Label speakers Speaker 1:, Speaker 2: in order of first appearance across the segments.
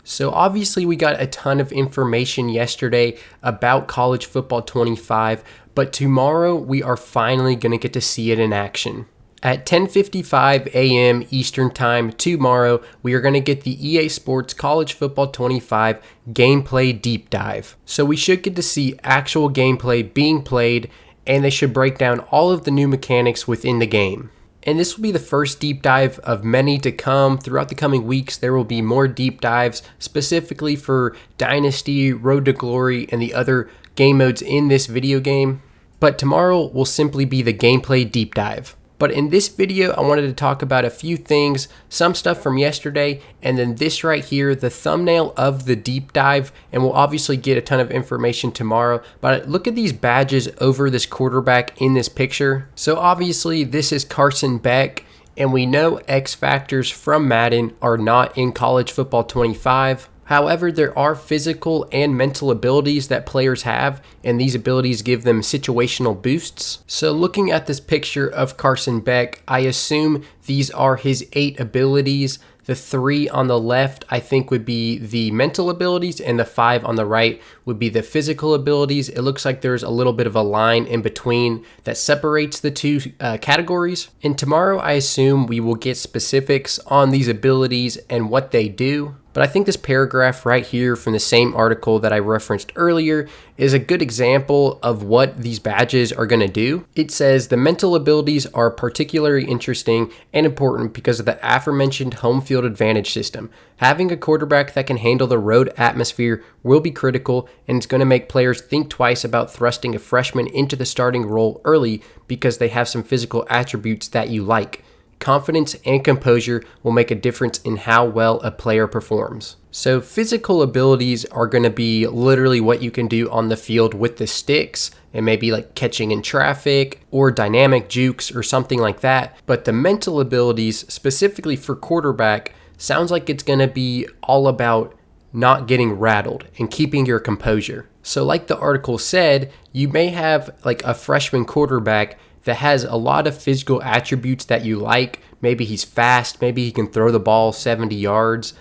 Speaker 1: So obviously we got a ton of information yesterday about College Football 25, but tomorrow we are finally going to get to see it in action. At 10:55 a.m. Eastern Time tomorrow, we are going to get the EA Sports College Football 25 gameplay deep dive. So we should get to see actual gameplay being played, and they should break down all of the new mechanics within the game. And this will be the first deep dive of many to come. Throughout the coming weeks, there will be more deep dives specifically for Dynasty, Road to Glory, and the other game modes in this video game. But tomorrow will simply be the gameplay deep dive. But in this video, I wanted to talk about a few things, some stuff from yesterday, and then this right here, the thumbnail of the deep dive, and we'll obviously get a ton of information tomorrow. But look at these badges over this quarterback in this picture. So obviously, this is Carson Beck, and we know X Factors from Madden are not in College Football 25. However, there are physical and mental abilities that players have, and these abilities give them situational boosts. So looking at this picture of Carson Beck, I assume these are his 8 abilities. The 3 on the left, I think, would be the mental abilities, and the 5 on the right would be the physical abilities. It looks like there's a little bit of a line in between that separates the two categories. And tomorrow, I assume we will get specifics on these abilities and what they do. But I think this paragraph right here from the same article that I referenced earlier is a good example of what these badges are going to do. It says the mental abilities are particularly interesting and important because of the aforementioned home field advantage system. Having a quarterback that can handle the road atmosphere will be critical, and it's going to make players think twice about thrusting a freshman into the starting role early because they have some physical attributes that you like. Confidence and composure will make a difference in how well a player performs. So physical abilities are going to be literally what you can do on the field with the sticks, and maybe like catching in traffic or dynamic jukes or something like that. But the mental abilities, specifically for quarterback, sounds like it's going to be all about not getting rattled and keeping your composure. So like the article said, you may have like a freshman quarterback that has a lot of physical attributes that you like. Maybe he's fast, maybe he can throw the ball 70 yards.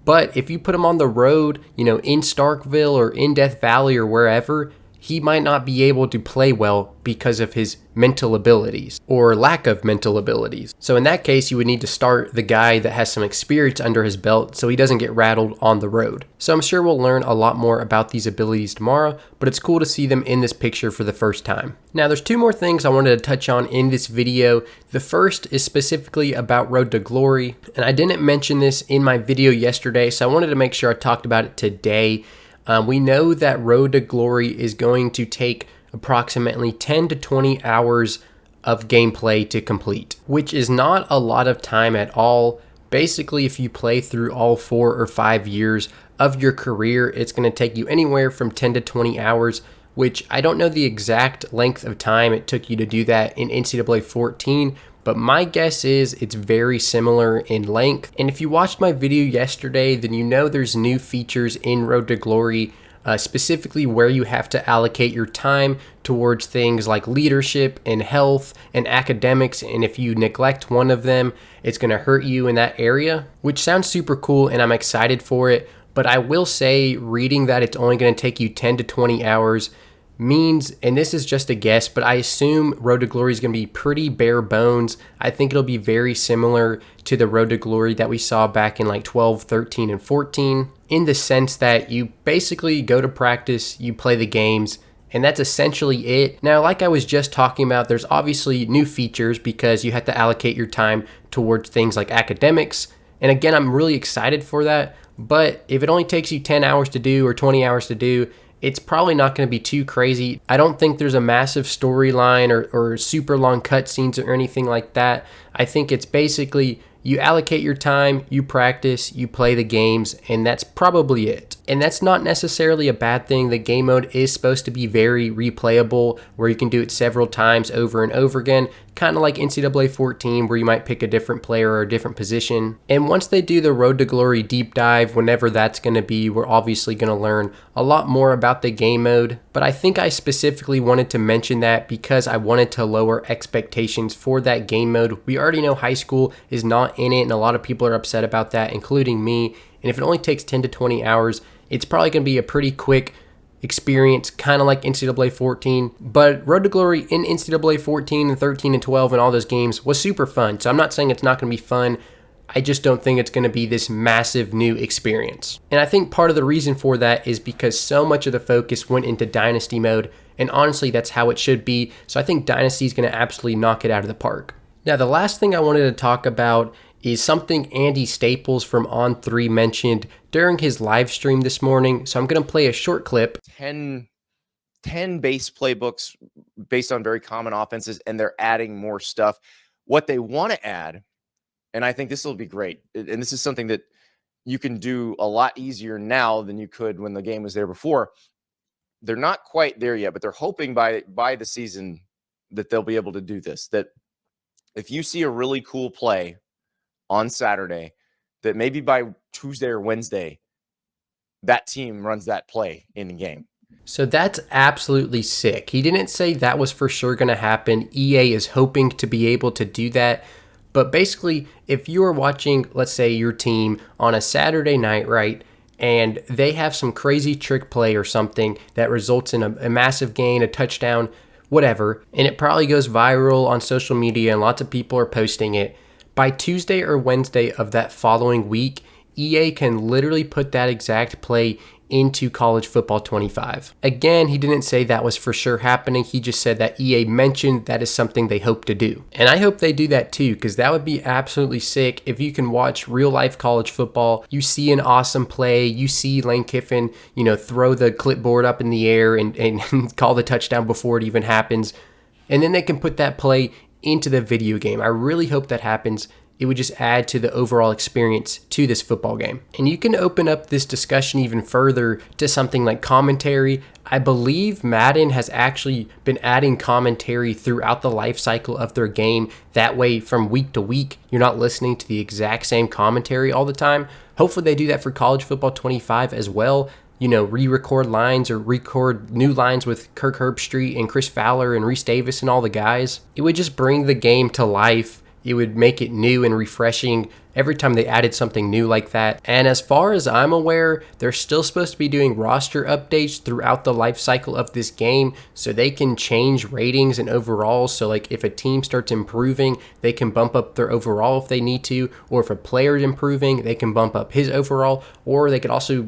Speaker 1: But if you put him on the road, in Starkville or in Death Valley or wherever, he might not be able to play well because of his mental abilities or lack of mental abilities. So in that case, you would need to start the guy that has some experience under his belt so he doesn't get rattled on the road. So I'm sure we'll learn a lot more about these abilities tomorrow, but it's cool to see them in this picture for the first time. Now there's 2 more things I wanted to touch on in this video. The first is specifically about Road to Glory, and I didn't mention this in my video yesterday, so I wanted to make sure I talked about it today. We know that Road to Glory is going to take approximately 10 to 20 hours of gameplay to complete, which is not a lot of time at all. Basically, if you play through all 4 or 5 years of your career, it's going to take you anywhere from 10 to 20 hours, which I don't know the exact length of time it took you to do that in NCAA 14, but my guess is it's very similar in length. And if you watched my video yesterday, then you know there's new features in Road to Glory, specifically where you have to allocate your time towards things like leadership and health and academics. And if you neglect one of them, it's going to hurt you in that area, which sounds super cool and I'm excited for it. But I will say, reading that it's only going to take you 10 to 20 hours means, and this is just a guess, but I assume Road to Glory is going to be pretty bare bones. I think it'll be very similar to the Road to Glory that we saw back in like 12, 13, and 14, in the sense that you basically go to practice, you play the games, and that's essentially it. Now, like I was just talking about, there's obviously new features because you have to allocate your time towards things like academics. And again, I'm really excited for that. But if it only takes you 10 hours to do or 20 hours to do, it's probably not going to be too crazy. I don't think there's a massive storyline or super long cutscenes or anything like that. I think it's basically you allocate your time, you practice, you play the games, and that's probably it. And that's not necessarily a bad thing. The game mode is supposed to be very replayable, where you can do it several times over and over again, kind of like NCAA 14, where you might pick a different player or a different position. And once they do the Road to Glory deep dive, whenever that's going to be, we're obviously going to learn a lot more about the game mode. But I think I specifically wanted to mention that because I wanted to lower expectations for that game mode. We already know high school is not in it, and a lot of people are upset about that, including me. And if it only takes 10 to 20 hours, it's probably going to be a pretty quick experience, kind of like NCAA 14. But Road to Glory in NCAA 14 and 13 and 12 and all those games was super fun. So I'm not saying it's not going to be fun. I just don't think it's going to be this massive new experience. And I think part of the reason for that is because so much of the focus went into Dynasty mode, and honestly, that's how it should be. So I think Dynasty is going to absolutely knock it out of the park. Now, the last thing I wanted to talk about is something Andy Staples from On3 mentioned during his live stream this morning. So I'm going to play a short clip.
Speaker 2: 10 base playbooks based on very common offenses, and they're adding more stuff. What they want to add, and I think this will be great, and this is something that you can do a lot easier now than you could when the game was there before. They're not quite there yet, but they're hoping by the season that they'll be able to do this. That if you see a really cool play on Saturday, that maybe by Tuesday or Wednesday, that team runs that play in the game.
Speaker 1: So that's absolutely sick. He didn't say that was for sure going to happen. EA is hoping to be able to do that. But basically, if you are watching, let's say, your team on a Saturday night, right, and they have some crazy trick play or something that results in a massive gain, a touchdown, whatever, and it probably goes viral on social media and lots of people are posting it, by Tuesday or Wednesday of that following week, EA can literally put that exact play into College Football 25. Again, he didn't say that was for sure happening. He just said that EA mentioned that is something they hope to do. And I hope they do that too, because that would be absolutely sick if you can watch real life college football. You see an awesome play. You see Lane Kiffin, throw the clipboard up in the air and call the touchdown before it even happens. And then they can put that play into the video game. I really hope that happens. It would just add to the overall experience to this football game. And you can open up this discussion even further to something like commentary. I believe Madden has actually been adding commentary throughout the life cycle of their game. That way, from week to week, you're not listening to the exact same commentary all the time. Hopefully they do that for College Football 25 as well. Re-record lines or record new lines with Kirk Herbstreit and Chris Fowler and Reese Davis and all the guys. It would just bring the game to life. It would make it new and refreshing every time they added something new like that. And as far as I'm aware, they're still supposed to be doing roster updates throughout the life cycle of this game so they can change ratings and overalls. So like if a team starts improving, they can bump up their overall if they need to, or if a player is improving, they can bump up his overall, or they could also,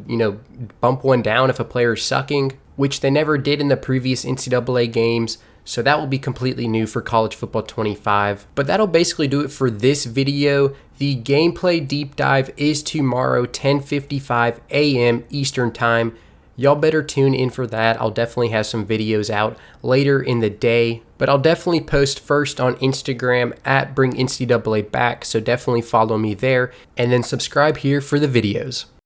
Speaker 1: bump one down if a player is sucking, which they never did in the previous NCAA games. So that will be completely new for College Football 25. But that'll basically do it for this video. The gameplay deep dive is tomorrow, 10:55 a.m. Eastern Time. Y'all better tune in for that. I'll definitely have some videos out later in the day. But I'll definitely post first on Instagram at BringNCAA Back. So definitely follow me there. And then subscribe here for the videos.